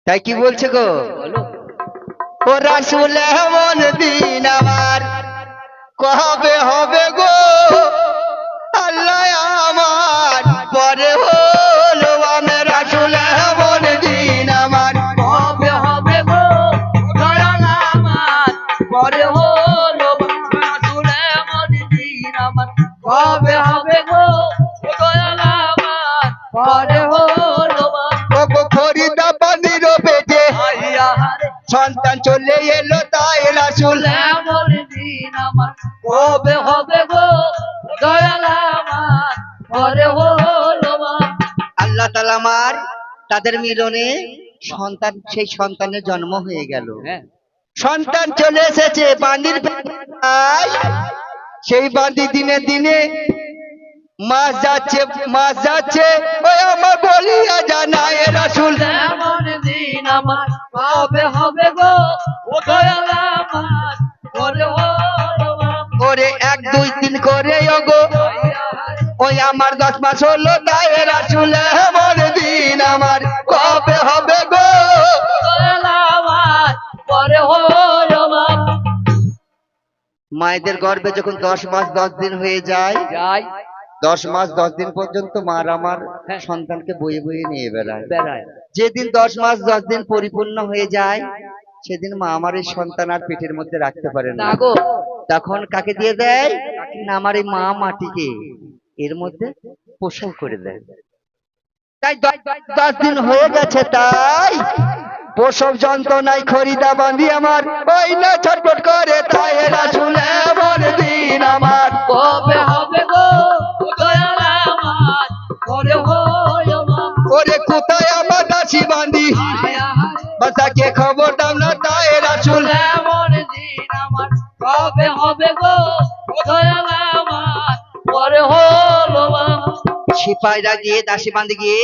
তাই কি বলছে গো? ও রাসূল এমন দিন আমার কবে হবে গো? আল্লাহ আমার পরে হলো আমি রাসূল এমন দিন আমার কবে হবে গো দয়াল আমার পরে হলো রাসূল এমন দিন আমার কবে হবে গো দয়াল আমার পরে হলো ও গো ফরিদা পানির বেজে আইয়া হারে সন্তান চলে এলো তাই রাসূল এমন দিন আমার কবে হবে গো দয়াল আমার পরে হলো আল্লাহ তাআলা আমার তাদের মিলনে সন্তান, সেই সন্তানের জন্ম হয়ে গেল। সন্তান চলে এসেছে বান্দির বেলায়। সেই বান্দি দিনে দিনে মাস যাচ্ছে ওই আমার বলিয়া জানায় রাসূল এমন দিন আমার কবে হবে গো দয়াল আমার পরে হলো ওরে 1 2 3 করে ওগো ওই আমার 10 মাস হলো তাই রাসূল এমন দিন আমার কবে হবে গো? দয়াল আমার পরে হলো মায়েদের গর্ভে যখন 10 মাস 10 দিন হয়ে যায়, যাই 10 মাস 10 দিন পর্যন্ত মার আমার সন্তানকে বয়ে বয়ে নিয়ে বেড়ায়। বেড়ায় যেদিন 10 মাস 10 দিন পরিপূর্ণ হয়ে যায় সেদিন মা আমার এই সন্তান আর পেটের মধ্যে রাখতে পারে না। না গো তখন কাকে দিয়ে দেয় না, আমার এই মা মাটিকে এর মধ্যে প্রসব করে দেয়। তাই 10 দিন হয়ে গেছে, তাই প্রসব যন্ত্রণায় খরিদা বাঁধি আমার ওই না ছটফট করে তাই রাসূল এমন দিন আমার কবে হবে গো দয়াল আমার পরে হলো ওরে কোথায় আমার দাসী বাঁধি আইয়া হারে বাসাকে খবর দাও না তাই রাসূল এমন দিন আমার কবে হবে গো দয়াল আমার পরে হলো সিপাহীরা গিয়ে দাসী বাঁধি গিয়ে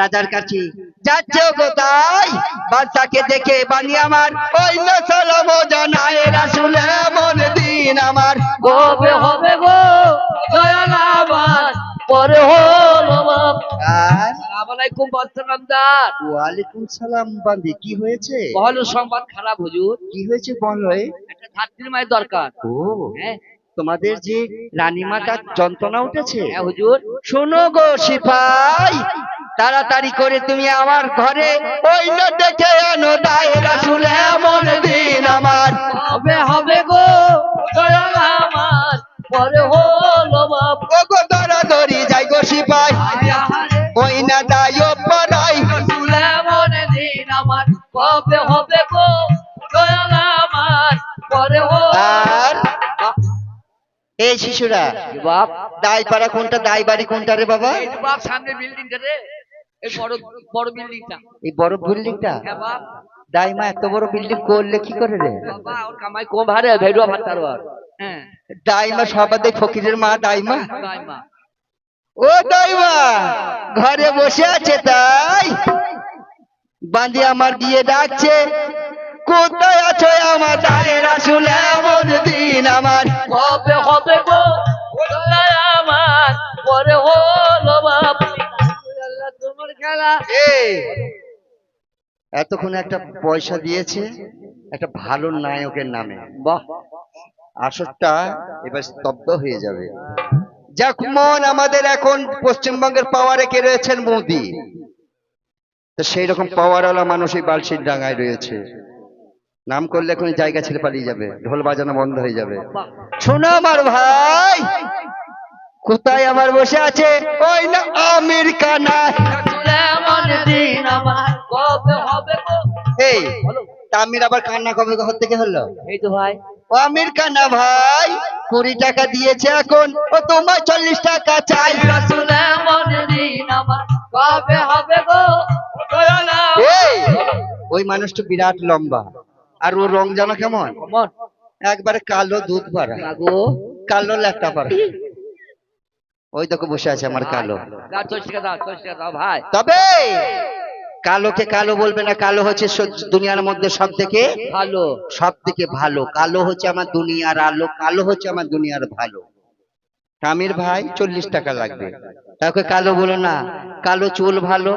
রাজার কাছে যাচ্ছে কোথায় বাচ্চাকে দেখে বানি আমার ওই না সালাম জানায় রাসূল এমন দিন আমার কবে হবে গো দয়াল আমার পরে হলো আর আসসালামু আলাইকুম বাদশাহদার ওয়ালাইকুম সালাম বান্দি, কি হয়েছে? বলো সংবাদ খারাপ হুজুর কি হয়েছে বলো? একটা ছাত্রীর মায়ের দরকার ও হ্যাঁ তোমাদের যে রানীমাতার যন্ত্রণা উঠেছে, হ্যাঁ হুজুর শোনো গো সিপাই, তাড়াতাড়ি করে তুমি আমার ঘরে ওই না দেখে আনো দায় রাসূল এমন দিন আমার কবে হবে গো দয়াল আমার পরে হলো বাপ ও গো দরাদরি যাই গো সিপাই আইয়া হারে ওই না দায় পাড়াই রাসূল এমন দিন আমার কবে হবে গো দয়াল আমার পরে হলো আর এই শিশুরা বাপ দায় পাড়া কোনটা দায় বাড়ি কোনটা রে বাবা? এই যে বাপ সামনে বিল্ডিংটা রে এই বড় বড় বিল্ডিংটা এই বড় বিল্ডিংটা? হ্যাঁ বাপ দাইমা এত বড় বিল্ডিং করলে কি করে রে? বাবা ওর কামাই কম হারে ভেড়ুয়া ভাত তারবার হ্যাঁ দাইমা সবাদে ফকিরের মা দাইমা। তাই মা ও দাইমা ঘরে বসে আছে তাই বান্দি আমার গিয়ে ডাকছে কোথায় আছো আমার দায় রাসূল এমন দিন আমার কবে হবে গো দয়াল আমার পরে হলো বাপ আল্লাহ তোমার খেলা এই এতক্ষণ একটা পয়সা দিয়েছে একটা ভালো নায়কের নামে, বাহ আসরটা এবার স্তব্ধ হয়ে যাবে। যেমন আমাদের এখন পশ্চিমবঙ্গের পাওয়ারে কে রয়েছেন মোদি, তো সেই রকম পাওয়ারওয়ালা মানুষ এই বালশির ডাঙায় রয়েছে। নাম করলে এখন জায়গা ছেড়ে পালিয়ে যাবে, ঢোল বাজানো বন্ধ হয়ে যাবে। বাহ শোনো আমার ভাই, কোথায় আমার বসে আছে ওই না আমির কানা। রাসূল এমন দিন আমার কবে হবে গো এই তামির আবার কান্না কবে ঘর থেকে হলো? এই তো ভাই ও আমির কানা ভাই 20 টাকা দিয়েছে, এখন ও তোমার 40 টাকা চাই। রাসূল এমন দিন আমার কবে হবে গো দয়াল এই ওই মানুষটা বিরাট লম্বা, আর ও রং জানো কেমন? আমার একবারে কালো দুধ ভরা, না গো কালো ল্যাটা ভরা। ওই দেখো বসে আছে আমার কালো। দাও 40 টাকা দাও 40 টাকা দাও ভাই তবে কালোকে কালো বলবে না, কালো হচ্ছে দুনিয়ার মধ্যে সব থেকে ভালো ভালো। কালো হচ্ছে আমার দুনিয়ার আলো, কালো হচ্ছে আমার দুনিয়ার ভালো। তামির ভাই 40 টাকা লাগবে। তাকে কালো বলো না, কালো চুল ভালো,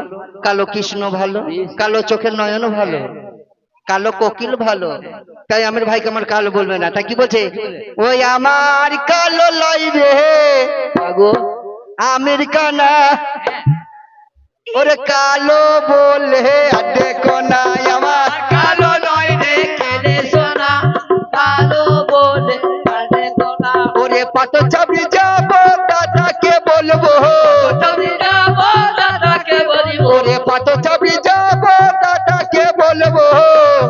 কালো কৃষ্ণ ভালো, কালো চোখের নয়নও ভালো, কালো কোকিল ভালো। তাই আমার ভাইকে আমার কালো বলবে না। তাই কি বলছে, ওই আমার কালো লয় রে মাগো আমির কানা, ওরে কালো বলে আর দেখো না আমার কালো নয় রে কেনে সোনা, কালো বলে কানে কোনা। ওরে পাটো চাবি যাবো দাদাকে বলবো, তুমি যাবো দাদাকে বলিব, ওরে পাটো চাবি যাবো দাদাকে বলবো,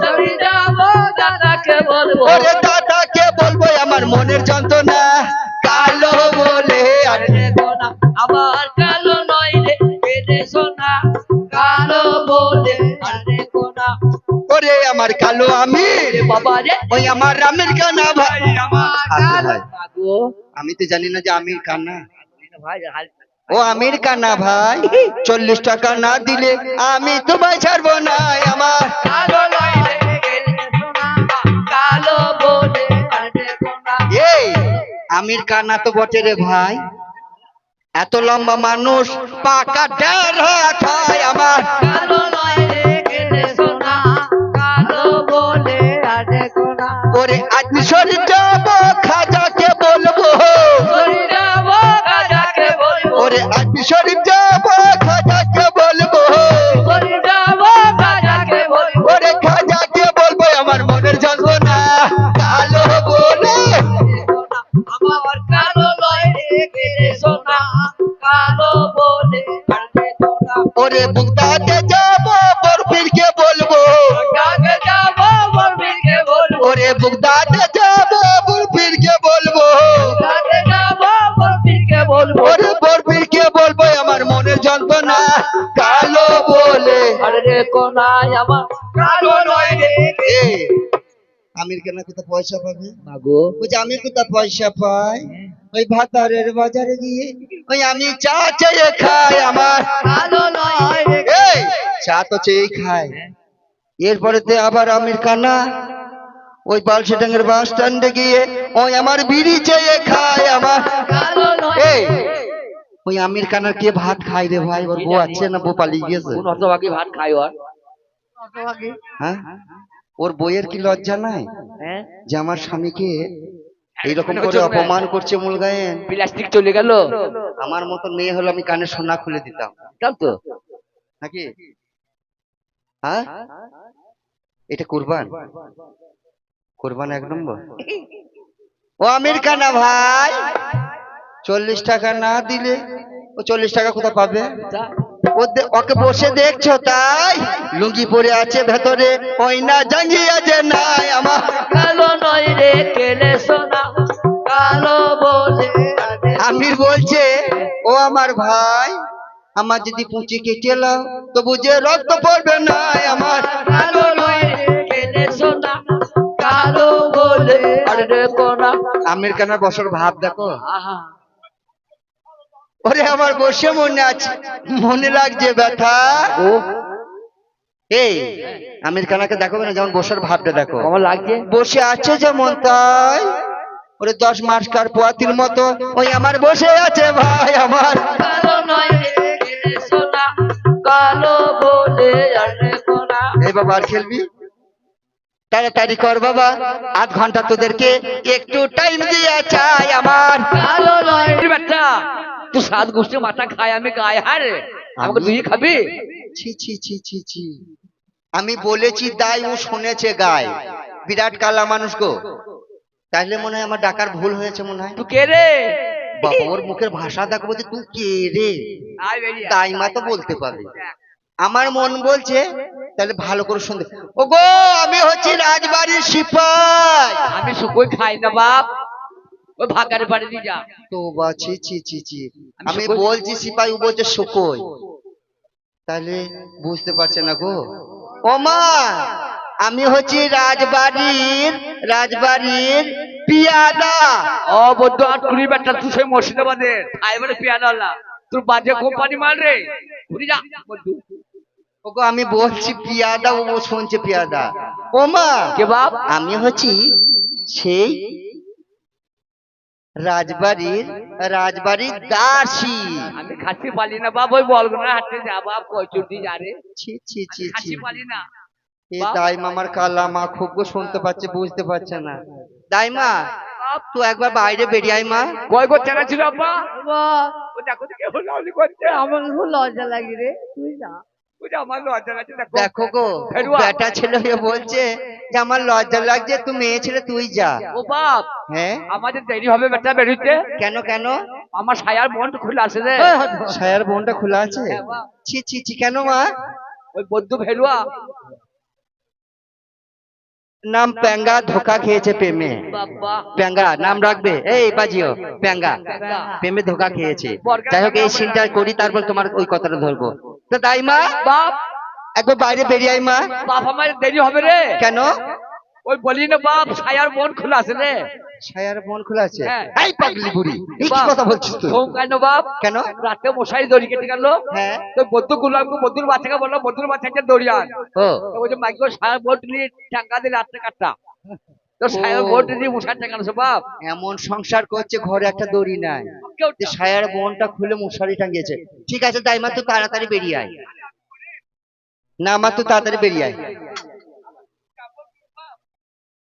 তুমি যাবো দাদাকে বলবো। ওরে দাদাকে বলবো আমার মনের যন্ত্রণা কালো বলে আর কানে কোনা আমার কালো নয় রে কেনে সোনা, কালো বলে কানে কোনা। ওরে আমার কালো আমির, রে বাবা রে ওই আমার আমির কানা ভাই আমার কালো ভাই। মাগো আমি তো জানি না যে আমির কানা। ভাই হাল ও আমির কানা ভাই, 40 টাকা না দিলে আমি তো ভাই ছাড়বো না আমার। কালো নয় রে কেনে সোনা, কালো বলে কানে কোনা। এই আমির কানা তো বটে রে ভাই, এত লম্বা মানুষ পাকা ডেরা খায় আমার। কালো নয় রে কেনে সোনা, কালো বলে কানে কোনা। ওরে আজমি শরীর যাবো খাজাকে বলবো, সরি যাবো কাজাকে বলবো, ওরে আজমি শরীর যাবো খাজাকে বলবো, সরি যাবো কাজাকে বলবো। ওরে খাজাকে বলবো আমার মনের যন্ত্রণা কালো বলে। আমার কালো নয় রে কেনে সোনা, কালো বলে কানে কোনা। ওরে বুকদাতে যাবো বরফিরকে বলবো, কাকে যাবো বলবিকে বলবো, ওরে বুকদাতে যাবো বরফিরকে বলবো, কাকে যাবো বলবিকে বলবো। ওরে বরফিরকে বলবো আমার মনের যন্ত্রণা কালো বলে। আরে রে কোনায় আমার কালো নয় রে এ আমির কেন কোথা পয়সা পাবে? মাগো বলছে আমি কোথা পয়সা পাই? ওই ভাতারের বাজারে গিয়ে ওই আমি চা চেয়ে খাই আমার। কালো নয় রে এই চা তো চেয়েই খাই, এরপরে আবার আমির কানা ওই বালসিডাঙ্গের বাস স্ট্যান্ডে গিয়ে ওই আমার বিড়ি চেয়ে খায় আমার। কালো নয়। এই ওই আমির কানার কে ভাত খাই রে ভাই? ওর বউ আছে না বউ পালিয়ে গেছে? কোন হতভাগী ভাত খায় ওর? হ্যাঁ, ওর বইয়ের কি লজ্জা নাই হ্যাঁ যে আমার স্বামীকে এইরকম করে অপমান করছে মূল গায়েন? প্লাস্টিক চলে গেল। আমার মতন মেয়ে হলো আমি কানে সোনা খুলে দিতাম তাও তো নাকি? হ্যাঁ, এটা কুরবান, কুরবান এক নম্বর। ও আমির কানা ভাই, 40 টাকা না দিলে ও 40 টাকা কোথা পাবে? ওকে বসে দেখছো তাই লুঙ্গি পরে আছে ভেতরে, ওই না জাঙ্গিয়া যে নাই আমার। কালো নয় রে কেলে সোনা, কালো বলে কানে। আমির বলছে ও আমার ভাই, আমার যদি পুঁচি কেটে লাও তো বুঝে রক্ত পড়বে না আমার। কালো নয় রে কেলে সোনা, কালো বলে আরে রে কোনা। আমির কানার বছর ভাব দেখো। আহা ওরে আমার বসে মনে আছে, মনে লাগছে ব্যথা। ও এই আমির কানাকে দেখো না, যেমন বসার ভাবটা দেখো, কেমন লাগছে? বসে আছে যেমন তাই ওরে 10 মাস কার পোয়াতির মতো ওই আমার বসে আছে ভাই আমার। কালো নয় রে কেলে সোনা, কালো বলে আরে রে কোনা। এই বাবা আর খেলবি? তাড়াতাড়ি কর বাবা, আধ ঘন্টা তোদেরকে একটু টাইম দিয়ে চাই আমার। কালো নয় রে বেটা, তুই 7 গোষ্ঠী মাথা খায় আমি গায়ে হারে, আমাকে তুই খাবি? ছি ছি ছি ছি ছি, আমি বলেছি তাই ও শুনেছে গায়। বিরাট কালা মানুষ গো, তাইলে মনে হয় আমার ডাকার ভুল হয়েছে মনে হয়। তুই কে রে? বাবা ওর মুখের ভাষা দেখো, বলছে তুই কে রে? আয় বেরিয়া। তাই মা তো বলতে পারবে। আমার মন বলছে তাহলে ভালো করে শুনতে, ও গো আমি হচ্ছি রাজবাড়ির সিপাই। আমি শুকোই খাই না বাপ, ওই ভাগারে বাড়ি দিয়ে যা। তো বাছি ছি ছি ছি, আমি শুকোই- বলছি সিপাই, ও বলছে শুকোই, তাহলে বুঝতে পারছে না গো। ও মা আমি হচ্ছি রাজবাড়ির পিয়াদা। ও বদ্ধ 8 বেটা, তুই সেই মুর্শিদাবাদের ফাইবারে পিয়ানোলা, তোর বাজে কোম্পানি মাল রে, ঘুরে যা বদ্ধ। ওগো আমি বলছি পিয়াদা, ও শুনছে পিয়াদা। ও মা কে বাপ? আমি হচ্ছি সেই রাজবাড়ির রাজবাড়ির দাসী। আমি খাসি পালি না বাপ, ওই বলবো না হাঁটতে যা বাপ, কই চুটি যা রে, ছি ছি ছি ছি, খাসি পালি না এই বাপ। দাইমা আমার কালা মা খুব শুনতে পাচ্ছে, বুঝতে পারছে না। দাইমা বাপ তুই একবার বাইরে বেরিয়ে আয় মা। কয় গো চেনা ছিল আব্বা, ও দেখো তো কেমন লাউলি করছে, আমার খুব লজ্জা লাগে রে, তুই না। ও যে আমার লজ্জা লাগছে, দেখো গো ফেরুয়া। বেটা ছেলে হয়ে বলছে যে আমার লজ্জা লাগছে, তুই মেয়ে ছেলে তুই যা। ও বাপ হ্যাঁ আমাদের দেরি হবে বেটা বেরোতে, কেন কেন? আমার সায়ার বন্ধ খুলে আছে রে। সায়ার বোনটা খোলা আছে? হ্যাঁ, বাপ। ছি ছি ছি, কেন মা? ওই বদ্ধ ভেরুয়া নাম প্যাঙ্গা, ধোকা খেয়েছে প্রেমে। বাবা প্যাঙ্গা নাম রাখবে, এই বাজিও প্যাঙ্গা, প্যাঙ্গা। প্রেমে ধোকা খেয়েছে। বর্গা যাই হোক এই প্যাঙ্গা সিনটা করি, তারপর তোমার ওই কথাটা ধরবো। তো দাইমা বাপ একবার বাইরে বেরিয়ে আয় মা। বাপ আমার দেরি হবে রে। কেন? ওই বলি না বাপ সায়ার বন্ধ খুলে আছে রে। সায়ার বোন খোলা আছে? হ্যাঁ। এই পাগলি বুড়ি, এই কি বাপ, কথা বলছিস তুই? ঘুম কেন বাপ? কেন? রাতে মশারি দড়ি কেটে গেল, হ্যাঁ। তো বদ্ধ গুলামকে বদ্ধুর বাচ্চাকে বললো বদ্ধুর বাচ্চাকে দড়ি আন। ও তো ওই যে মাইকে সায়ার বোট নিয়ে টাঙ্গা দিয়ে রাত্রে কাটটা, তো সায়ার বোট দিয়ে মশারি টাঙ্গানো বাপ। এমন সংসার করছে, ঘরে একটা দড়ি নাই, যে সায়ার বোনটা খুলে মশারি টাঙিয়েছে। ঠিক আছে দাইমা তুই তাড়াতাড়ি বেরিয়ে আয়। না মা তুই তাড়াতাড়ি বেরিয়ে আয়,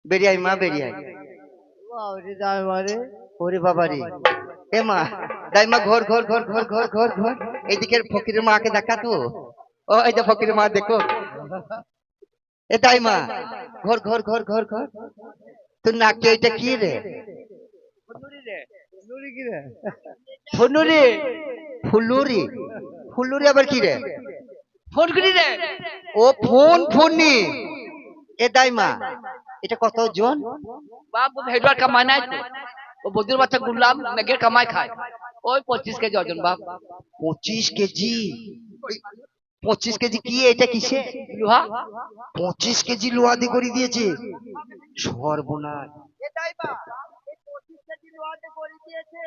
বেরিয়ে আয় মা, বেরিয়ে আয়। বাবারে দারবারে, ওরে বাবা রে, এ মা দাইমা ঘর ঘর ঘর ঘর ঘর ঘর ঘর, এইদিকে ফকিরের মাকে দেখা তো। ও এই যে ফকিরের মা দেখো। এ দাইমা ঘর ঘর ঘর ঘর ঘর, তোর নাকি এটা কি রে? নুরি কি রে? ফুলুরি? ফুলুরি? ফুলুরি আবার কি রে? ফোন করি রে ও ফোন ফোননি। এ দাইমা এটা কত ওজন? বাপ, ও ভেড়ুয়ার কামাই নাই তো, ও বদ্ধুর বাচ্চা গুলাম মেঘের কামাই খায়, ওই 25 কেজি ওজন বাপ। 25 কেজি? 25 কেজি কি এটা কিসে? লোহা। 25 কেজি লোহা দিয়ে করে দিয়েছে? সর্বনাশ। এ দাইমা এই 25 কেজি লোহা দিয়ে করে দিয়েছে,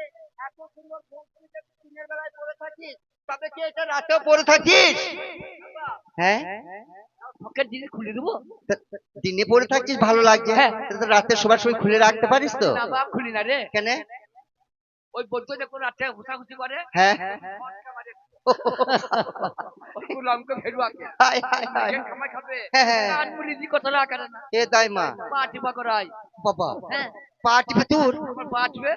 এত সুন্দর ফোন করে দিনের বেলায় পরে থাকিস, তবে কি এটা রাতেও পরে থাকিস? হ্যাঁ ওকে দিনে খুলে দেবো দিনে পরে থাকছিস ভালো লাগছে, হ্যাঁ। তো রাতে সবার সময় খুলে রাখতে পারিস তো? না বাপ, খুলি না রে। কেন? ওই বদ্ধ যখন রাত্রে ঘুষাঘুষি করে, হ্যাঁ গুলামকে ভেড়ুয়াকে হায় হায় হায়। মেঘের কামাই খাবে, হ্যাঁ, হ্যাঁ। কান মুড়ি দি কথা না করে না, এ দাইমা পা টিপা করাই। বাবা হ্যাঁ, পা টিপে তোর? আমার পা টিপে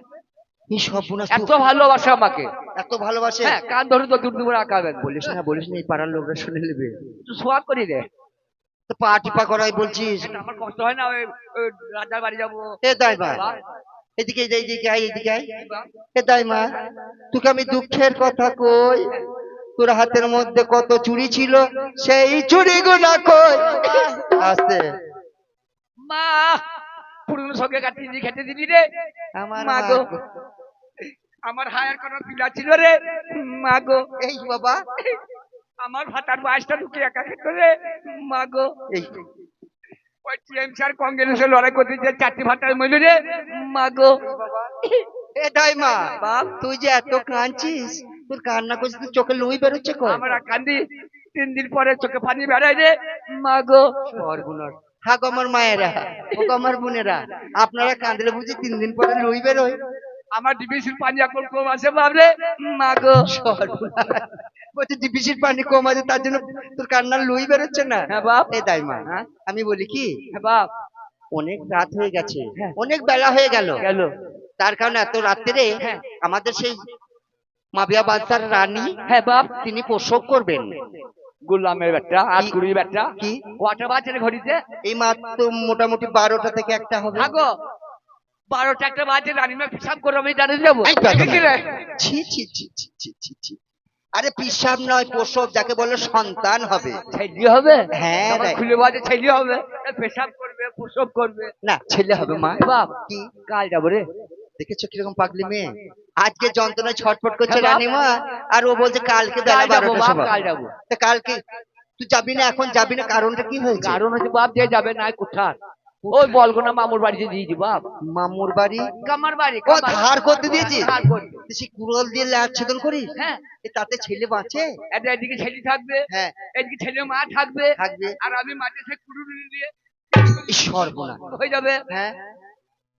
এই সর্বনাশ, এত ভালোবাসে আমাকে, এত ভালোবাসে? হ্যাঁ কান ধরে তো দূর দূর আঁকাবেন। বলিস না বলিস না, এই পাড়ার লোকরা শুনে নেবে। তুই সোয়াগ করি রে, তো পা টিপা করাই বলছিস? আমার কষ্ট হয় না, ওই ওই রাজার বাড়ি যাবো। এ দাইমা বাপ, এদিকে এইদিকে আয়, এদিকে আয়। বাপ, এ দাইমা তোকে আমি দুঃখের কথা কই, তোর হাতের মধ্যে কত চুড়ি ছিল, সেই চুড়ি গুলা কই? আস্তে। মা পুরনো সঙ্গে কাটিয়ে দিয়ে খেতে দিবি রে। আমার মা মা গো, গো। আমার হায়ার কোনো পিলা ছিল রে। মা গো, এই বাবা, আমার ভাতার বয়সটা ঢুকে একা খেত রে। মা গো, এই ওই টিএমসি আর কংগ্রেসের লড়াই করতে যে 4টি ভাতার মইল রে। মা গো, এ দাইমা বাপ তুই যে এত কাঁদছিস, তোর কান্না করছিস, তোর চোখে লুই বেরোচ্ছে কই? আমরা কান্দি, 3 দিন পরে চোখে পানি বেড়ায় রে। মা গো, সর্বনাশ। হ্যাঁ গো আমার মায়েরা, ও গো আমার বোনেরা, আপনারা কাঁদলে বুঝি 3 দিন পরে লুই বেরোয়? আমার ডিবিসির পানি এখন কম আছে বাবরে। মা গো, সর্বনাশ। বলছি ডিপিসির পানি কম আছে তার জন্য তোর কান্নার লুই বেরোচ্ছে না? হ্যাঁ বাপ, এ দাইমা হ্যাঁ? আমি বলি কি, হ্যাঁ বাপ, অনেক রাত হয়ে গেছে, হ্যাঁ। অনেক বেলা হয়ে গেল, গেল, তার কারণে এত রাত্রে হ্যাঁ। আমাদের সেই মাবিয়া বাদশার রানী হ্যাঁ বাপ, তিনি প্রসব করবেন। গুলামের বেটা আর কুড়ির বেটা কি? কটা বাজে রে ঘড়িতে? এই মাত্র মোটামুটি 12টা থেকে 1টা হবে। থাকো 12টা একটা বাজে, রানিমা হিসাব করে আমি জানি যাবো। এই বাবা। কি রে? ছি ছি ছি ছি ছি ছি ছি। আরে পিসাব নয়, প্রসব, যাকে বলে সন্তান হবে। ছেলে হবে? হ্যাঁ আমার রে। খুলে বাজে ছেলে হবে, পেশাব করবে প্রসব করবে। না ছেলে হবে মা। বাপ কি কাল যাবো রে। দেখেছো কিরকম পাগলি মেয়ে, আজকে যন্ত্রণায় ছটফট করছে হ্যাঁ বাপ। রানীমা, আর ও বলছে কালকে বেলা কাল যাবো 12টার বাপ, সময়। কাল যাবো। তা কালকে তুই যাবি না? এখন যাবি না, কারণটা কি হয়েছে? কারণ হচ্ছে বাপ যে যাবে না কোঠার, ওই বলবো না মামুর বাড়িতে দিয়েছি বাপ। মামুর বাড়ি? কামার বাড়ি, ও ধার করতে দিয়েছিস? ধার করতে। তুই সে কুড়াল দিয়ে ল্যাজ ছেদন করিস? হ্যাঁ, এ তাতে ছেলে বাঁচে? এটা এদিকে ছেলে থাকবে, হ্যাঁ এদিকে ছেলে মা থাকবে, থাকবে। আর আমি মাঠে সে কুড়ুলি দিয়ে এই সর্বনাশ। হয়ে যাবে। হ্যাঁ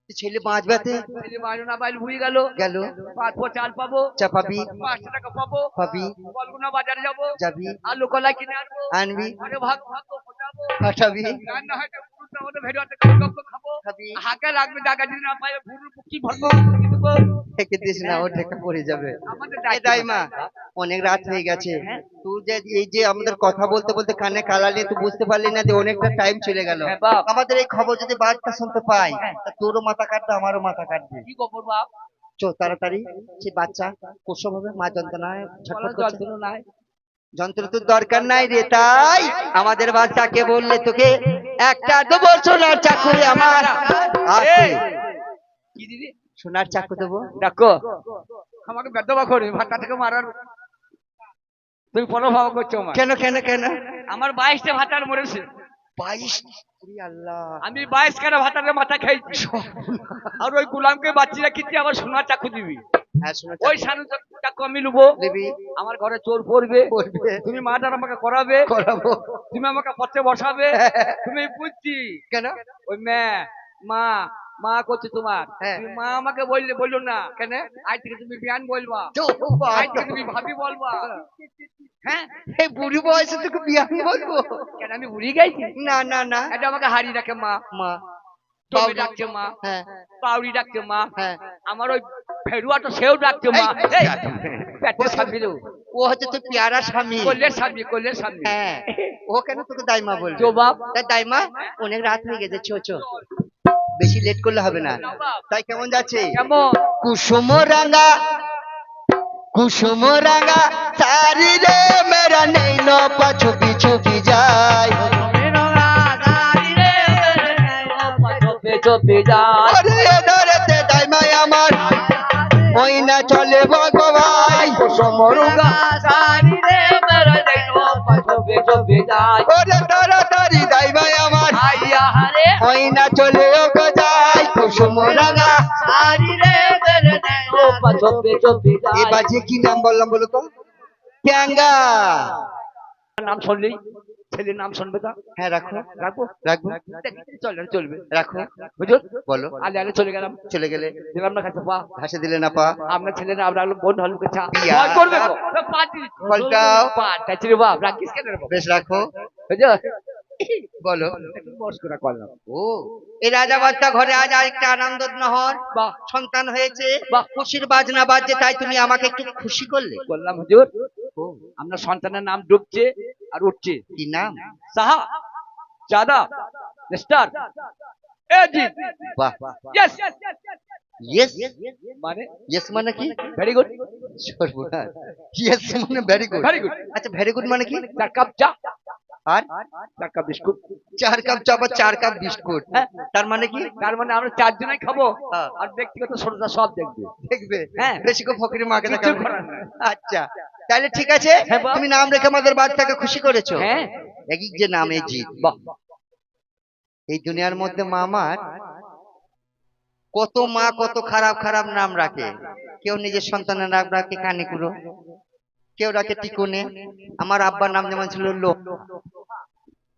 ছেলে বাঁচবাতে ছেলে বাড়ি না বাইল ভুই গেল গেল, 5 পো চাল পাবো, চাপাবি 5 টাকা পাবো, পাবি, কলগুনা বাজারে যাবো, যাবি, আলু কলা কিনে আনবো, আনবি, আরে ভাগ ভাগ ফোটাবো, ফাটাবি, রান্না হয়তো পুরুষটা হলে ভেড়াতে গপ্প খাবো, খাবি। হাঁকে লাগবে জায়গা যদি না পাই ভুরুর কি ভরবো দেবো। থেকে দিস না, ও ঢেকে পড়ে যাবে। আমাদের এ দাইমা, অনেক রাত হয়ে গেছে, তুই যে এই যে আমাদের কথা বলতে বলতে কানে কালা নিয়ে তুই বুঝতে পারলি না যে অনেকটা টাইম চলে গেল। হ্যাঁ বাপ। আমাদের এই খবর যদি বাচ্চা শুনতে পাই, তা তোরও মাথা কাটবে, আমারও মাথা কাটবে। কি খবর বাপ? চো তাড়াতাড়ি, সে বাচ্চা প্রসব হবে, মা যন্ত্রণায় ছটফট করছে। যন্ত্রণা নাই, যন্ত্র তোর দরকার নাই রে, তাই আমাদের বাচ্চাকে বললে তোকে একটা দেবো সোনার চাকুরে আমার আছে। কি দিদি সোনার চাকু দেবো। ডাকো আমাকে বেদবা করি ভাতটা থেকে মারার তুমি পরে ভাব করছো আমার কেন কেন কেন? আমার 22টা ভাতার মরেছে 22, আল্লাহ। আমি 22 কেন ভাতারের মাথা খাইছি আর ওই গুলামকে বাচ্চিরা কিনতে আবার সোনার চাকু দিবি হ্যাঁ সোনার ওই সানু চাকু আমি লুবো দিবি, আমার ঘরে চোর পড়বে পড়বে। তুমি মাদার আমাকে করাবে করাবো। তুমি আমাকে পথে বসাবে তুমি বুঝছি কেন? ওই মা মা করছে তোমার হ্যাঁ। তুমি মা আমাকে বললো না কেন আজ থেকে তুমি বিয়ান বলবা আজ থেকে তুমি ভাবি বলবা হ্যাঁ এই বুড়ি বয়সে তোকে বিয়ে বলবো? কেন আমি উড়ি গেছি না না না, এটা আমাকে হারি রাখে মা মা টবে ডাকছে মা হ্যাঁ পাউরি ডাকছে মা হ্যাঁ। আমার ওই ফেরুয়াটা সেও ডাকছে মা এই, পেটের সামনে ও হচ্ছে তোর পেয়ারা স্বামী। কোলের সামনে হ্যাঁ, ও কেন তোকে দাইমা বলবে? চো বাপ তা দাইমা, অনেক রাত হয়ে গেছে, চো চো, বেশি লেট করলে হবে না। তাই কেমন যাচ্ছে? কেমন কুসুম রাঙা, কুসুম রাঙা সারি রে মেরা নেই নপা ছুপি ছুপি যায়। চোপে যায় ওরে ধরেতে দাইমাই আমার, ওই না চলে ভগবাই। কুসুম রাঙা ওরে তাড়াতাড়ি দাইমাই আমার, ওই না চলে ও গো যায়। কুসুম রাঙা এবার যে কি নাম বললাম বলো তো? ট্যাঙ্গা। নাম শুনলেই ছেলের নাম শুনবে তা হ্যাঁ রাখো রাখবো রাখবো, চলবে রাখো। বুঝুন বলো। আলে আলে চলে গেলাম চলে গেলে দিলাম না কাছে পা ঘাসে দিলে না পা। আপনার ছেলেরা আমরা বোন হলুকে চা বিয়া। ভয় করবে গো পার্টি পাল্টাও। পাটা ছিল বাপ রাখিস কেন রে বাপ বেশ রাখো, বুঝো বলো। বস করে করলাম ও, এই রাজা বাচ্চা ঘরে আজ আরেকটা আনন্দ নহর বাহ সন্তান হয়েছে, বাহ। খুশির বাজনা বাজছে, তাই তুমি আমাকে একটু খুশি করলে। বললাম হুজুর ও, আপনার সন্তানের নাম ডুবছে আর উঠছে কি নাম? সাহা জাদা স্টার এজি বাহ, ইয়েস ইয়েস মানে ইয়েস মানে কি? ভেরি গুড সর্বনাশ, ইয়েস মানে ভেরি গুড। ভেরি গুড আচ্ছা ভেরি গুড মানে কি? 4 কাপ চা আর 4 কাপ বিস্কুট 4 কাপ চা বা 4 কাপ বিস্কুট, হ্যাঁ। তার মানে কি? তার মানে আমরা 4 জনই খাবো হ্যাঁ। আর ব্যক্তিগত সরজা সব দেখবে দেখবে, হ্যাঁ। বেশি করে ফকিরের মাকে কিচ্ছু দেখাবে। করার নাই। আচ্ছা তাহলে ঠিক আছে, হ্যাঁ, বাহ। তুমি নাম রেখে আমাদের বাচ্চাকে খুশি করেছো। হ্যাঁ একই যে নাম এজিৎ। বাহ এই দুনিয়ার মধ্যে মা আমার কত মা কত খারাপ খারাপ নাম রাখে। কেউ নিজের সন্তানের নাম রাখে কানিকুড়ো, কেউ রাখে টিকুনে। আমার আব্বার নাম যেমন ছিল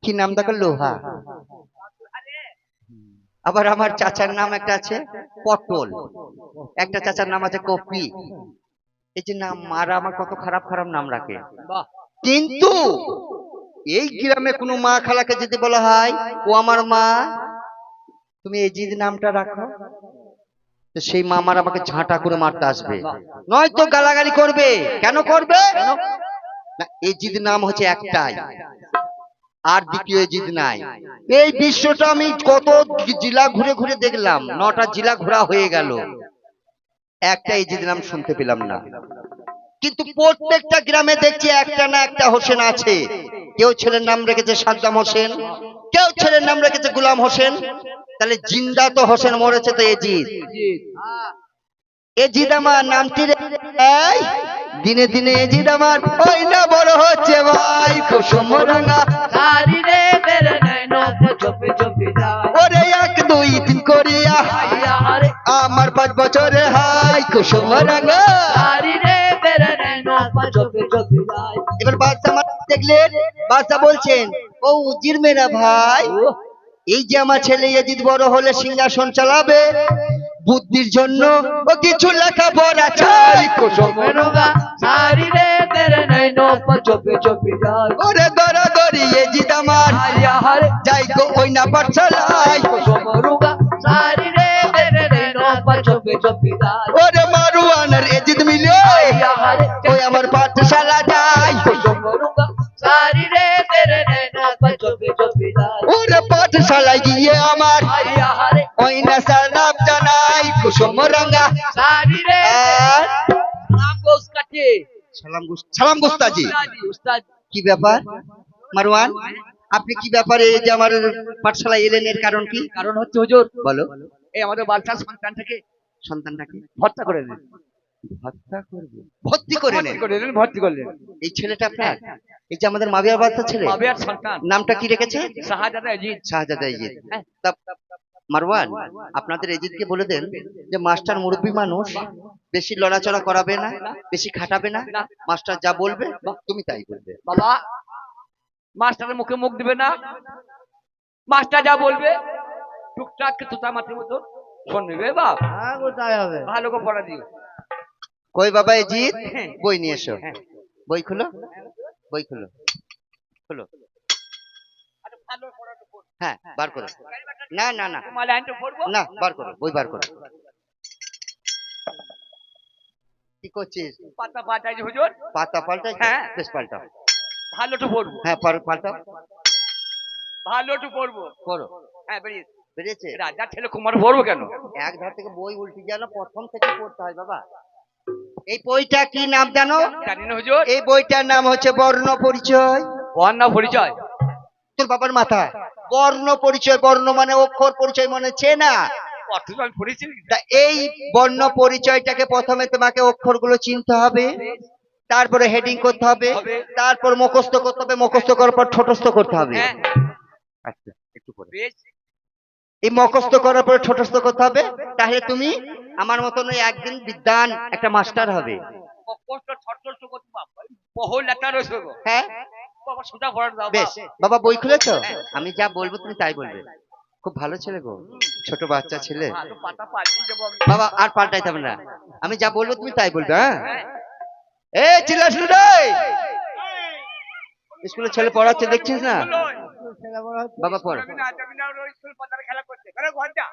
কি নাম দেখো, লোহা। আবার আমার চাচার নাম একটা আছে পটল, একটা চাচার নাম আছে কপি। এই যে নাম মারা আমার কত খারাপ খারাপ নাম রাখে। বাহ কিন্তু এই গ্রামে কোনো মা খালাকে যদি বলা হয় ও আমার মা, তুমি এই যে নামটা রাখো, তো সেই মা আমার আমাকে ঝাঁটা করে মারতে আসবে, নয়তো গালাগালি করবে। কেন করবে না? এই জিদ নাম হচ্ছে একটাই, আর দ্বিতীয় জিদ নাই। এই বিশ্বটা আমি কত জেলা ঘুরে ঘুরে দেখলাম, 9টা জেলা ঘোরা হয়ে গেল, একটা এই জিদ নাম শুনতে পেলাম না। কিন্তু প্রত্যেকটা গ্রামে দেখছি একটা না একটা হোসেন আছে। কেউ ছেলের নাম রেখেছে সাদ্দাম হোসেন, কেউ ছেলের নাম রেখেছে গোলাম হোসেন। তাহলে জিন্দা তো হোসেন, মরেছে তো এজিদ। এজিদ আমার নামটি এই দিনে দিনে এজিদ আমার ওই না বড় হচ্ছে ভাই। কুসুম রাঙা সারি রে বেরে নাই নৌকো চোপে চোপে যায় ওরে 1 2 3 করিয়া আইয়া হারে আমার 5 বছরে হাই। কুসুম রাঙা সারি রে বেরে নাই নৌকো চোপে চোপে যায় এবার বাদশা আমার দেখলেন, বাদশা বলছেন ও উজির মেরা ভাই, এই যে আমার ছেলে ইয়াজিদ বড় হলে সিংহাসন চালাবে, বুদ্ধির জন্য ও কিছু লেখাপড়া চাই। কুসুমরুগা সারি রে তেরে নৈনো চোপে চোপে যায় ওরে দরাদরি ইয়াজিদ আমার আয়া হারে যাই গো ওই না পাঠশালায়। কুসুমরুগা সারি রে তেরে নৈনো চোপে চোপে যায় ওরে মারওয়ান আর ইয়াজিদ মিলে আয়া হারে ওই আমার পাঠশালা যায়। কুসুমরুগা সারি রে তেরে নৈনো চোপে চোপে যায় ওরে পাঠশালায় গিয়ে আমার আয়া হারে ওই না সালাম জানাই। কুসুম রঙা সারি রে নাম গোস কাটে সালাম গোস্তাজি। উস্তাদ কি ব্যাপার মারওয়ান, আপনি কি ব্যাপারে এই যে আমার পাঠশালায় এলেন, এর কারণ কি? কারণ হচ্ছে হুজুর বলো। এই আমাদের বাচ্চার সন্তানটাকে সন্তানটাকে হত্যা করে দেন হত্যা করবে, ভর্তি করে নেন। ভর্তি করলেন এই ছেলেটা আপনার, এই যে আমাদের মাবিয়ার বাচ্চা ছেলে, মাবিয়ার সন্তান নামটা কি রেখেছে? শাহজাদা এজিদ শাহজাদা ইজিদ। তা মারওয়ান, আপনাদের এজিদকে বলে দেন যে মাস্টার মুরব্বী মানুষ, বেশি লড়াচড়া করাবে না, বেশি খাটাবে না, মাস্টার যা বলবে তুমি তাই বলবে। বাবা মাস্টারের মুখে মুখ দিবে না, মাস্টার যা বলবে টুকটাক তুতা মাটির মতো শুনবে বাপ হ্যাঁ গো তাই হবে। ভালো করে পড়া দিও কই বাবা এজিদ, বই নিয়ে এসো। বই খুলো, বই খুলো, খুলো। হ্যাঁ বার করো। না না না তোমার লাইনটা পড়বো না, বার করো, বই বার করো। কি করছিস? পাতা পাতাই হুজুর পাতা পাল্টাই? হ্যাঁ। বেশ পাল্টাও। ভালো তো পড়বো হ্যাঁ পাল্টাও, ভালো তো পড়বো করো। হ্যাঁ বেরিয়ে বেরিয়েছে? রাজা ছেলে কুমার পড়বো কেন এক ধার থেকে বই উল্টে যেন প্রথম থেকে পড়তে হয় বাবা। এই বইটা কি নাম জানো? জানি না হুজুর এই বইটার নাম হচ্ছে বর্ণ পরিচয়। বর্ণ পরিচয় তোর বাবার মাথা। বর্ণ পরিচয়, বর্ণ মানে অক্ষর, পরিচয় মানে চেনা। অর্থ তো আমি পড়েছি তা এই বর্ণ পরিচয়টাকে প্রথমে তোমাকে অক্ষরগুলো চিনতে হবে, তারপরে হেডিং করতে হবে, তারপর মুখস্থ করতে হবে, মুখস্থ করার পর ঠোঁটস্থ করতে হবে। হ্যাঁ আচ্ছা একটু পরে বেশ এই মুখস্থ করার পরে ঠোঁটস্থ করতে হবে, তাহলে তুমি আমার মতন ওই একদিন বিদ্বান একটা মাস্টার হবে। কষ্ট ছটফট করতে বাবা বহু লেখা রয়েছে গো হ্যাঁ বাবা সোজা পড়া দাও বেশ বাবা, বই খুলেছো? আমি যা বলবো তুমি তাই বলবে। খুব ভালো ছেলে গো, ছোট বাচ্চা ছেলে। ভালো পাতা পাল্টি দেবো আমি। বাবা আর পাল্টাইতে হবে না, আমি যা বলবো তুমি তাই বলবে। হ্যাঁ হ্যাঁ। এ চিল্লাস না রে, স্কুলে ছেলে পড়াচ্ছে দেখছিস না? ছেলে বড় হচ্ছে। বাবা পড়ো, যাবি না ওই স্কুল পাতার খেলা করতে ঘরে ঘর যা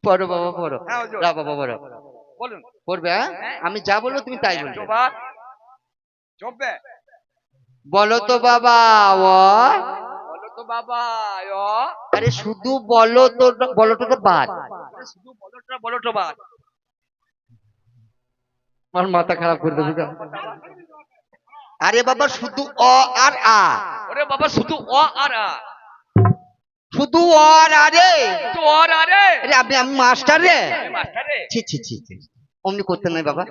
পড়ো বাবা পড়ো। হ্যাঁ, হুজুর। যা বাবা পড়ো, বলুন পড়বে। হ্যাঁ আমি যা বলবো তুমি তাই বলবে। জোবার জব্বে বলো তো বাবা ও। বলো তো বাবা আরে শুধু বলো তো, বলো তো বাদ। শুধু বলো তো বাদ আমার মাথা খারাপ করে দেবে। আরে বাবা শুধু অ আর আ, ওরে বাবা শুধু অ আর আ শুধু অ আর আ রে। শুধু অ আর আ রে আরে আমি মাস্টার রে। মাস্টার রে ছি ছি ছি ছি, অমনি করতে নাই বাবা,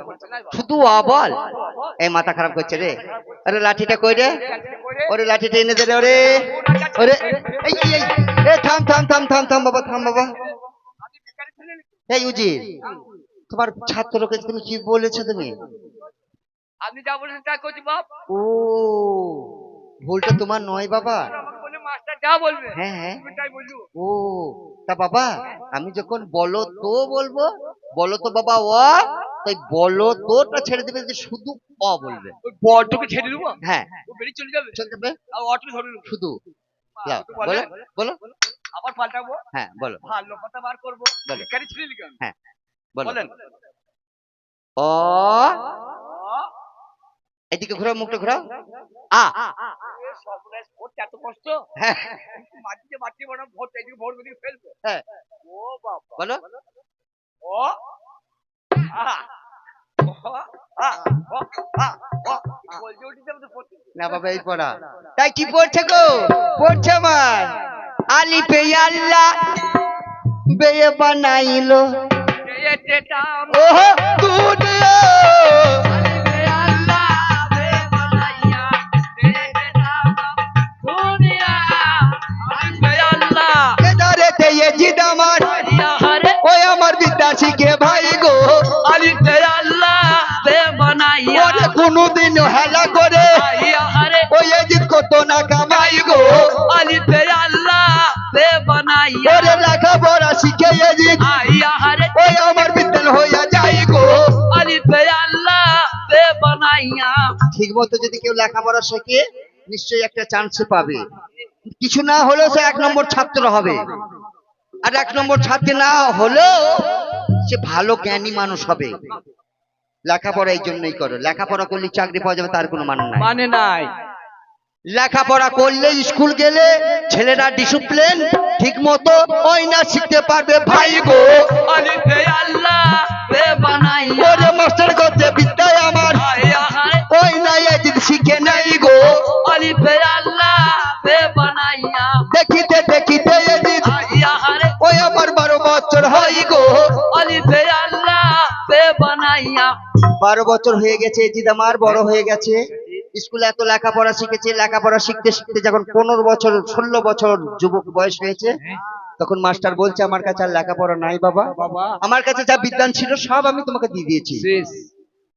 শুধু অ বল। এই মাথা খারাপ করছে রে। আরে লাঠিটা কই রে? ওরে লাঠিটা এনে দে রে। ওরে ওরে এই এই এই থাম থাম থাম থাম থাম বাবা, থাম বাবা। এই উজির, তোমার ছাত্রকে তুমি কি বলেছো তুমি? আপনি যা বলেছেন তাই করছি বাপ ও ভুলটা তোমার নয় বাবা। আমাকে বলে মাস্টার যা বলবে হ্যাঁ হ্যাঁ তুমি তাই বলছো ও তা বাবা, আমি যখন বলো তো বলবো, বলো তো বাবা ও, তাই বলো তোটা ছেড়ে দেবে, যে শুধু অ বলবে। ওই বলটাকে ছেড়ে দেবো হ্যাঁ ও বেরিয়ে চলে যাবে চল যাবে, আর অটো ধরে নেবো শুধু লাও, শুধু বলে? বলো বলো। আবার পাল্টাবো হ্যাঁ বলো ভালো কথা বার করবো বলো। কেন ছিঁড়ে লিখেন হ্যাঁ বলো। বলেন অ, এদিকে ঘোরাও, মুখটা ঘোরাও। আ সর্বনাশ ভোট এত কষ্ট হ্যাঁ মাটিতে মাটি বানা ভোট এদিকে ভোট বেরিয়ে ফেলবে হ্যাঁ ও বাবা বলো। ও আ ও আ ও আ ও বলতে উঠে যাবে তো পড়তে না বাবা এই পড়া, তাই কি পড়ছে গো? পড়ছে আমার আলিফে আল্লাহ বেয়ে বানাইলো এই টেটা ওহ দুনিয়া। আল্লাহ বে বানাইয়া বে টেটা দুনিয়া আল্লাহ আল্লাহ কেদারেতে এজিদ আমার, ইয়া হরে ওই আমার বিদ্যা শিখে ভাই গো। আলিফ বে আল্লাহ বে বানাইয়া ওরে কোনোদিন হেলা করে ইয়া হরে ওই এজিদ কত না কামাই গো। আলিফ বে আল্লাহ লেখাপড়া শেখে নিশ্চয়ই একটা চান্স পাবে, কিছু না হলেও সে 1 নম্বর ছাত্র হবে, আর 1 নম্বর ছাত্রী না হলেও সে ভালো জ্ঞানী মানুষ হবে। লেখাপড়া এই জন্যই করো, লেখাপড়া করলে চাকরি পাওয়া যাবে তার কোনো মানে নাই। মানে নাই। লেখাপড়া করলে স্কুল গেলে ছেলেরা ডিসিপ্লিন ঠিক মতো ওই না শিখতে পারবে ভাই গো। আলিফে আল্লাহ বে বানাইয়া ওরে মাস্টার করতে বিদ্যায় আমার ওই না এজিদ শিখে নাই গো। আলিফে আল্লাহ বে বানাইয়া দেখিতে দেখিতে এজিদ ওই আমার 12 বছর হয় গো। আলিফে আল্লাহ বে বানাইয়া 12 বছর হয়ে গেছে এজিদ আমার, বড় হয়ে গেছে, স্কুলে এত লেখাপড়া শিখেছে, লেখাপড়া শিখতে শিখতে যখন 15 বছর 16 বছর যুবক বয়স হয়েছে, তখন মাস্টার বলছে আমার কাছে আর লেখাপড়া নাই বাবা, আমার কাছে যা বিজ্ঞান ছিল সব আমি তোমাকে দিয়ে দিয়েছি,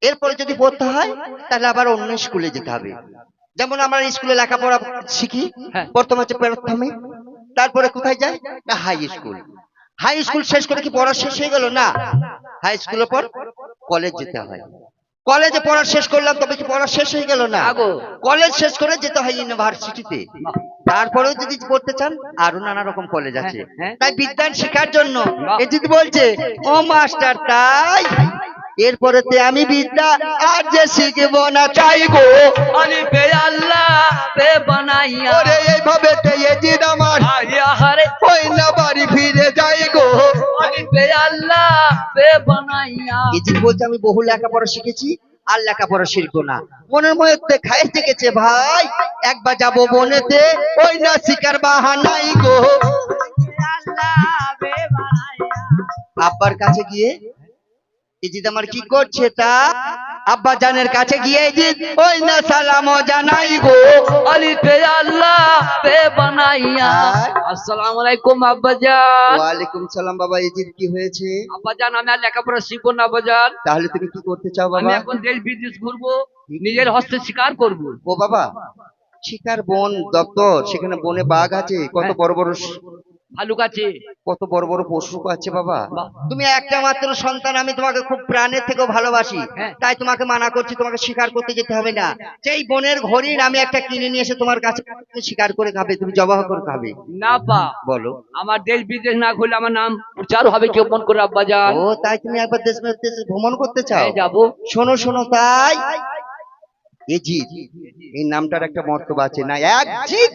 এরপরে যদি পড়তে হয় তাহলে আবার অন্য স্কুলে যেতে হবে। যেমন আমরা স্কুলে লেখাপড়া শিখি, প্রথম হচ্ছে প্রাথমিক, তারপরে কোথায় যাই না হাই স্কুল। হাই স্কুল শেষ করে কি পড়া শেষ হয়ে গেল না, হাই স্কুলের পর কলেজ যেতে হয়, কলেজে পড়া শেষ করলাম তবে কি পড়া শেষ হয়ে গেল না, কলেজ শেষ করে যেতে হয় ইউনিভার্সিটিতে, তারপরেও যদি পড়তে চান আরো নানা রকম কলেজ আছে। তাই বিজ্ঞান শেখার জন্য এ যদি বলছে ও মাস্টার তাই এরপরেতে আমি বিদ্যা আর যে শিখবো না চাই গো। আলিফে আল্লাহ বে বানাইয়া ওরে এইভাবে এজিদ আমার হারে ওই না বাড়ি ফিরে যাই গো। আলিফে আল্লাহ বে বানাইয়া এজিদ বলছে আমি বহু লেখাপড়া শিখেছি আর লেখাপড়া শিখবো না, মনের মধ্যে খাই থেকেছে ভাই একবার যাবো বনেতে ওই না শিকার বাহানাই গো। আব্বার কাছে গিয়ে এজিদ আমার কি করছে তা আব্বা জানের কাছে গিয়ে এজিদ ওই না সালাম জানাই গো। আলিফে আল্লাহ বে বানাইয়া আসসালামু আলাইকুম আব্বাজান। ওয়ালাইকুম সালাম বাবা। এজিদ কি হয়েছে? আব্বাজান আমি আর লেখাপড়া শিখবো না আব্বাজান, তাহলে তুমি কি করতে চাও আমি বাবা? এখন দেশ বিদেশ ঘুরবো, নিজের হস্তে শিকার করবো। ও বাবা, শিকার বন দপ্তর, সেখানে বনে বাঘ আছে, কত বড় বড় ভালুক আছে, কত বড় বড় পশু আছে বাবা। তুমি একটা মাত্র সন্তান, আমি তোমাকে খুব প্রাণের থেকেও ভালোবাসি, তাই তোমাকে মানা করছি, তোমাকে শিকার করতে যেতে হবে না। সেই বনের হরিণ আমি একটা কিনে নিয়ে এসে তোমার কাছে শিকার করে খাবে, তুমি জবাহ করে খাবে। না বা বলো। আমার দেশ বিদেশ না ঘুরলে আমার নাম প্রচার হবে কেউ মন করে আব্বাজান। ও তাই তুমি একবার দেশ বিদেশ ভ্রমণ করতে চাও? যাবো। শোনো শোনো, তাই এজিদ এই নামটার একটা মর্তবা আছে না, এক জিদ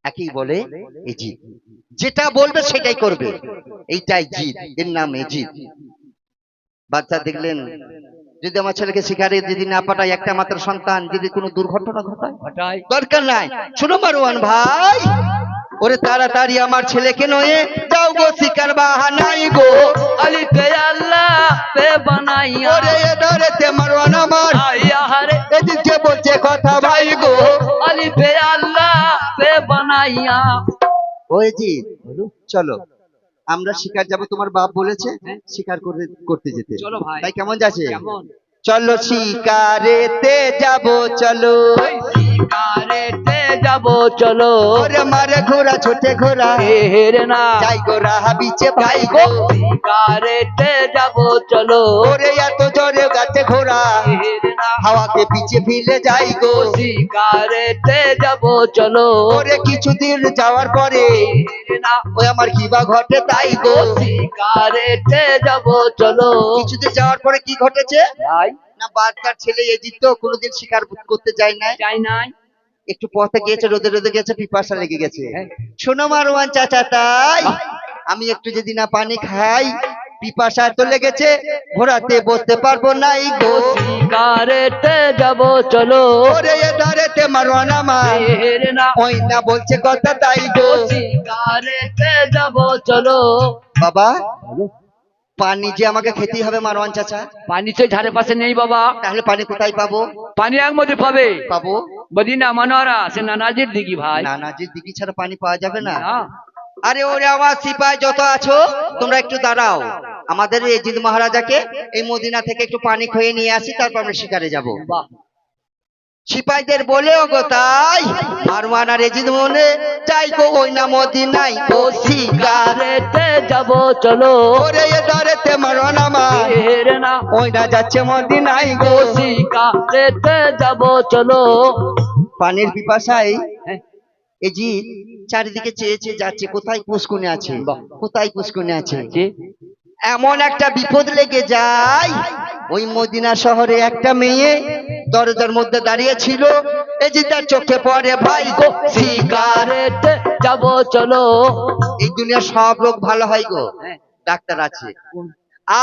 একই বলে এজিদ, যেটা বলবে সেটাই করবে, এইটাই জিদ, এর নাম এজিদ। বাচ্চা দেখলেন যদি আমার ছেলেকে শিকারে যদি না পাঠায়, একটা মাত্র সন্তান যদি কোনো দুর্ঘটনা ঘটায়, দরকার নাই, শুনো মারওয়ান ভাই, ওরে তাড়াতাড়ি আমার ছেলেকে নয়ে যাও গো শিকার বাহানাই গো। আলিফে আল্লাহ বে বানাইয়া ওরে এদারেতে মারওয়ান আমার হারে এদিকে বলছে কথা ভাই গো। আলিফে আল্লাহ বে বানাইয়া ওই জি চলো আমরা শিকার যাব, তোমার বাপ বলেছে শিকার করতে যেতে, চলো ভাই। তাই কেমন যাচ্ছে? কেমন? চলো শিকারেতে যাব চলো, শিকারেতে যাব চলো, ওরে মারে ঘোড়া ছোটে ঘোড়া হেরে না যাই গোরা হাবিছে ভাই গো। শিকারেতে যাব চলো, ওরে এত জোরে গাছে ঘোড়া হেরে না হাওয়াকে পিছে ফিলে যাই গো। শিকারেতে যাব চলো, ওরে কিছুদিন যাওয়ার পরে হেরে না ওই আমার কি বা ঘটে তাই গো। শিকারেতে যাব চলো, কিছুদিন যাওয়ার পরে কি ঘটেছে তাই না, বাচ্চার ছেলে এজিদ তো কোনোদিন শিকার করতে যায় না, যাই নাই, একটু পথে গিয়েছে, রোদে রোদে গেছে, পিপাসা লেগে গেছে। শোনো মারওয়ান চাচা, তাই আমি একটু যদি না পানি খাই পিপাসা তো লেগেছে, ঘোড়াতে বসতে পারবো নাই গো। শিকারেতে যাব চলো, ওরে এদারেতে মারওয়ান আমার হেরে না ওই না বলছে কথা তাই গো। শিকারেতে যাব চলো। বাবা পানি যে আমাকে খেতেই হবে মারওয়ান চাচা, পানি তো ধারে পাশে নেই বাবা, তাহলে পানি কোথায় পাবো? পানি এক মধ্যে পাবে পাবো মদিনা মানোয়ারা সে নানাজির দিঘি ভাই। নানাজির দিঘি ছাড়া পানি পাওয়া যাবে না। না। আরে ওরে আমার সিপাহি যত আছো তোমরা একটু দাঁড়াও, আমাদের এজিদ মহারাজাকে এই মদিনা থেকে একটু পানি খেয়ে নিয়ে আসি, তারপর আমরা শিকারে যাব। বাহ। সিপাহীদের বলে ওগো তাই মারওয়ান আর এজিদ মনে যাই গো ওই না মদিনায় ও শিকারে সিগারেটে যাব চলো ওরে এ ধরেতে মারওয়ান আমার রে না ওই না যাচ্ছে মদিনায় ও গো সিগারেটে যাব চলো পানির পিপাসায় হ্যাঁ, এজিদ চারিদিকে চেয়ে চেয়ে যাচ্ছে কোথায় পুষ্কুনি আছে কোথায় পুষ্কুনি আছে জি, এমন একটা বিপদ লেগে যায় ওই মদিনা শহরে একটা মেয়ে দরজার মধ্যে দাঁড়িয়ে ছিল এই যে তার চোখে পড়ে ভাই গো শিকারে সিগারেটে যাব চলো এই দুনিয়ার সব রোগ ভালো হয় গো হ্যাঁ, ডাক্তার আছে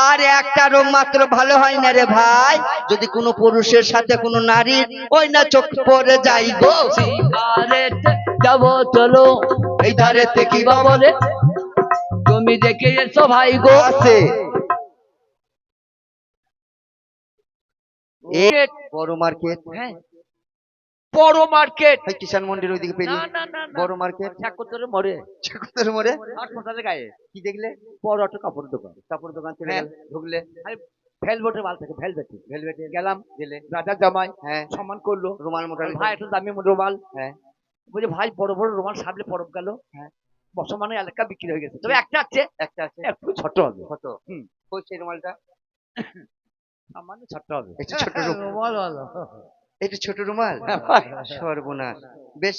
আর একটা রোগ মাত্র ভালো হয় না রে ভাই যদি কোনো পুরুষের সাথে কোনো নারীর ওই না চোখ পড়ে যাই গো সিগারেটে যাব চলো এই ধারেতে কি কি বা বলে তুমি দেখে এসো ভাই গো আছে এ বড় মার্কেট হ্যাঁ, বড় মার্কেট এই কিষান মন্ডির ওইদিকে না পেরিয়ে না না না বড় মার্কেট ঠাকুরের মরে ঠাকুরের মোড়ে হাসপাতালের গায়ে কি দেখলে বড় একটা কাপড় দোকান কাপড় দোকান থেকে হ্যাঁ। ঢুকলে ভেলভেটের মাল থাকে ভেলভেটে ভেলভেটে গেলাম গেলে রাজার জামাই হ্যাঁ সম্মান করলো রুমাল মোটালি ভাই একটু দামি রুমাল হ্যাঁ বলছে ভাই বড় বড় রুমাল সামনে পরব গেল হ্যাঁ। বর্তমানে এলাকা বিক্রি হয়ে গেছে তবে একটা আছে একটা আছে একটু ছোট হবে কত হুম। কই সেই রুমালটা সামান্য ছোট হবে এটা ছোট রুমাল রুমাল ভালো। এটা ছোট রুমাল হ্যাঁ, ভাই। সর্বনাশ বেশ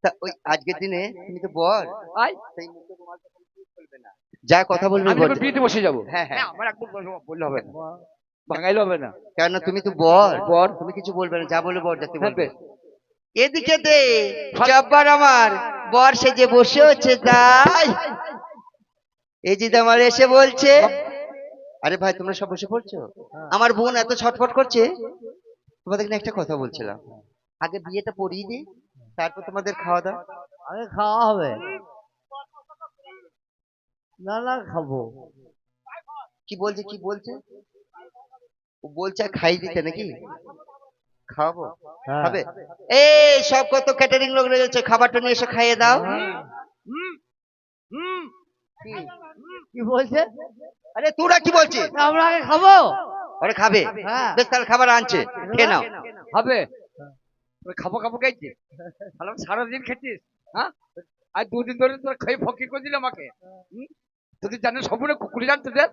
তা ওই আজকের দিনে তুমি তো বল ভাই সেই মুখে রুমালটা কোনো চলবে না যা কথা বলবি আমি বল এবার বিয়েতে বসে যাবো হ্যাঁ, হ্যাঁ। আমার একদম বললে হবে না ভাঙাইলে হবে না কেন তুমি তো বল বল। তুমি কিছু বলবে না যা বলবে বল যাতে হ্যাঁ, বলবে বেশ। এদিকে দে জব্বার আমার বর সেজে বসে হচ্ছে তাই এই যে আমার এসে বলছে আরে ভাই তোমরা সব বসে পড়ছো আমার বোন এত ছটফট করছে তোমাদের এখানে একটা কথা বলছিলাম আগে বিয়েটা পড়িয়ে দিই তারপর তোমাদের খাওয়া দাওয়া আগে খাওয়া হবে না না খাবো কি বলছে কি বলছে ও বলছে আর খাই দিতে নাকি খাওয়াবো হ্যাঁ। খাবে এই সব কত ক্যাটারিং লোক রয়েছে খাবারটা নিয়ে এসে খাইয়ে দাও হুম, হুম, কি? কি বলছে আরে তোরা কি বলছিস আমরা আগে খাবো ওরে খাবে হ্যাঁ। বেশ তাহলে খাবার আনছে খেয়ে নাও হবে ওই খাবো খাবো খাইছি তাহলে সারাদিন খেতিস হ্যাঁ আর দুদিন ধরে তোর খেয়ে ফকির করে দিল আমাকে হুম? তুই জানিস সবুরে কুকুরি জানতো যে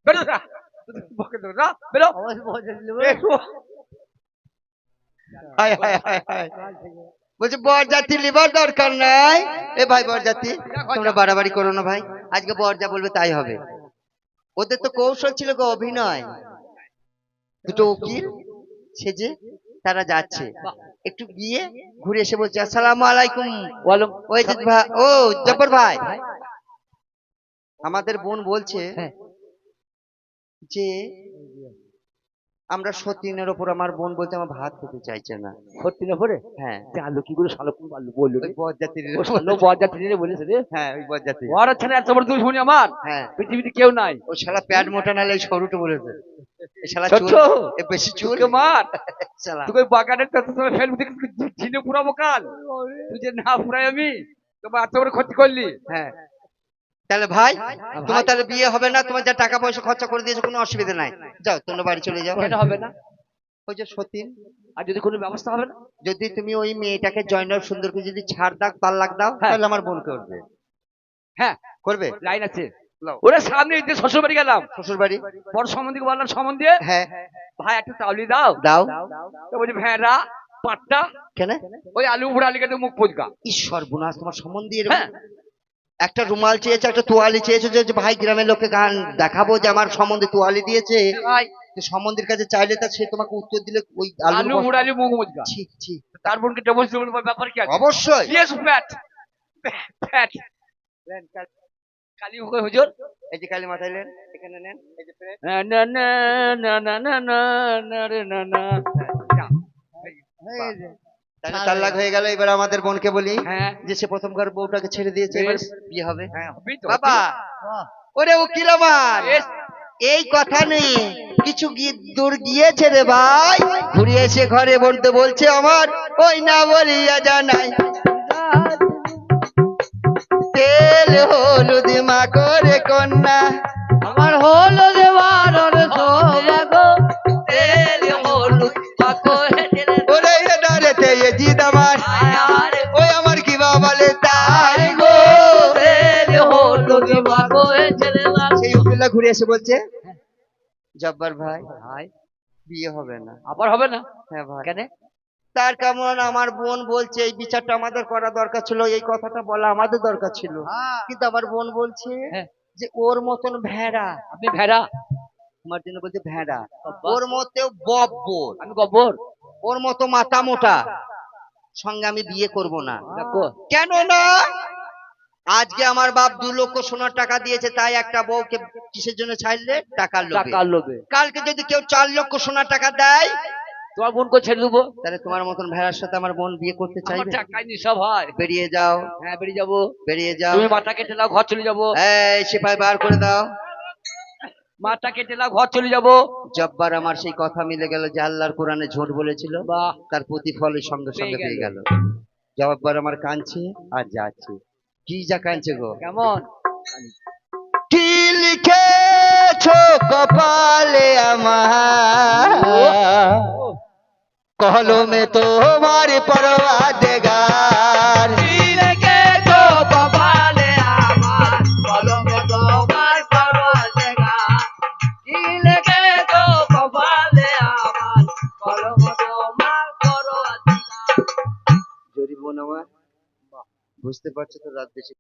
বেরো না তোদের বকে দেবো না বেরো অবশ্যই পৌঁছে দিলে বেরো। হায় হায় হায় হায় বলছে বরযাত্রী লিবার দরকার নাই এ ভাই বরযাত্রী তোমরা বাড়াবাড়ি করো না ভাই আজকে বর যা বলবে তাই হবে ওদের তো কৌশল ছিল গো অভিনয় দুটো উকিল সেজে তারা যাচ্ছে একটু গিয়ে ঘুরে এসে বলছে আসসালামু আলাইকুম বলো ওই যে ভাই ও জব্বর ভাই আমাদের বোন বলছে হ্যাঁ। যে আমরা সতীনের ওপর আমার বোন বলছে আমার ভাত খেতে চাইছে না সত্যি না পরে হ্যাঁ আলু কি করে সালো কোন আলু বললো ওই বরযাত্রীর ও সালো বরযাত্রী রে বলেছে রে হ্যাঁ ওই বরযাত্রী ওর আছে না এত বড় দুশমনি আমার হ্যাঁ পৃথিবীতে কেউ নাই ও শালা প্যাড মোটা নালে এই সরুটা বলেছে এই শালা ছোট চুল এ বেশি চুল তোকে মার শালা তুই ওই বাগানে তোর ফেলবি ঝিনে পুরাবো কাল তুই যে না পুরাই আমি তোমার এত বড় ক্ষতি করলি হ্যাঁ তাহলে ভাই তোমার তাহলে বিয়ে হবে না তোমার যা টাকা পয়সা খরচা করে দিয়েছো কোনো অসুবিধা নাই যাও তোমরা বাড়ি চলে যাও এটা হবে না ওই যে সতীন আর যদি কোনো ব্যবস্থা হবে না যদি তুমি ওই মেয়েটাকে জয়নব সুন্দরকে যদি ছাড় দাও তালাক দাও হ্যাঁ। তাহলে আমার বোন করবে হ্যাঁ করবে লাইন আছে লাও। ওরা সামনে যে শ্বশুর বাড়ি গেলাম শ্বশুর বাড়ি বড় সম্বন্ধে বললাম সম্বন্ধ দিয়ে হ্যাঁ ভাই একটু চাউলি দাও দাও তো বলছি ভেড়া পাট্টা কেন ওই আলু বুড়া আলিকে মুখ ফুচকা ঈশ্বর বোনাস তোমার সম্বন্ধে হ্যাঁ একটা রুমাল চেয়েছে একটা তোয়ালি চেয়েছে যে ভাই গ্রামের লোককে গান দেখাবো যে আমার সম্বন্ধে তোয়ালি দিয়েছে ভাই তো সম্বন্ধের কাছে চাইলে তা সে তোমাকে উত্তর দিলে ওই আলু বুড়া আলি মুখ ফুচকা ছি ছি তার বোনকে ডিভোর্স দেবো ব্যাপার কি আছে অবশ্যই ইয়েস ফ্যাট ফ্যাট কালী মুখে হুজুর এই যে কালী মাথায় নেন এখানে নেন এই যে প্লেট। না না না না না না না রে না না এই যে, তাহলে তালাক হয়ে গেল এবার আমাদের বোনকে বলি হ্যাঁ যে সে প্রথমকার বউটাকে ছেড়ে দিয়েছে এবার বেশ। বিয়ে হবে হ্যাঁ হবেই তো বাবা বাহ, ওরে উকিল আমার বেশ। এই কথা নেই কিছু দূর গিয়েছে রে ভাই ঘুরে এসে ঘরে বলতে বলছে আমার ওই না বলিয়া জানাই তেল হলুদ মা করে কন্যা আমার হলো দেওয়ার সৌভাগ্য তেল হলুদ পাকো হেটেলে ওরে ডারেতে জিদ আমার আরে সন্ধ্যা ঘুরে এসে বলছে জব্বার ভাই ভাই বিয়ে হবে না। আবার হবে না হ্যাঁ ভাই। কেন? তার কেমন আমার বোন বলছে এই বিচারটা আমাদের করা দরকার ছিল, এই কথাটা বলা আমাদের দরকার ছিল, কিন্তু আমার বোন বলছে হ্যাঁ। যে ওর মতন ভেড়া, আপনি ভেড়া, আমার জন্য বলছে ভেড়া, বাবা। ওর মতো বব্বর, আমি গব্বর। ওর মতো মাথা মোটা সঙ্গে আমি বিয়ে করব না। দেখো কেন না? আজকে আমার বাপ 2 লক্ষ সোনার টাকা দিয়েছে, তাই একটা বউকে কিসের জন্য ছাড়লে? টাকার লোভে। টাকার লোভে। কালকে যদি কেউ 4 লক্ষ সোনার টাকা দেয়, তোমার বোনকে ছেড়ে দেবো। তাহলে তোমার মতন ভেড়ার সাথে আমার বোন বিয়ে করতে আমার চাইবে? টাকায় নিঃসব হয়। বেরিয়ে যাও, হ্যাঁ বেরিয়ে যাবো। বেরিয়ে যাও। তুমি মাথা কেটে নাও, ঘর চলে যাবো। এই সিপাহি বার করে দাও। মাথা কেটে নাও, ঘর চলে যাবো। জব্বার আমার সেই কথা মিলে গেল যে আল্লাহর কোরআনে ঝোট বলেছিল, বাহ, তার প্রতিফলের সঙ্গে সঙ্গে পেয়ে গেল। জব্বার আমার কাঁদছে আর যাচ্ছে। কি যা কাঁদছে গো? কেমন? কি লিখেছো কপালে আমার, কলমে তোমার পরওয়ারদিগার। জরিপ বোন আমার, বুঝতে পারছো তো রাত বেশি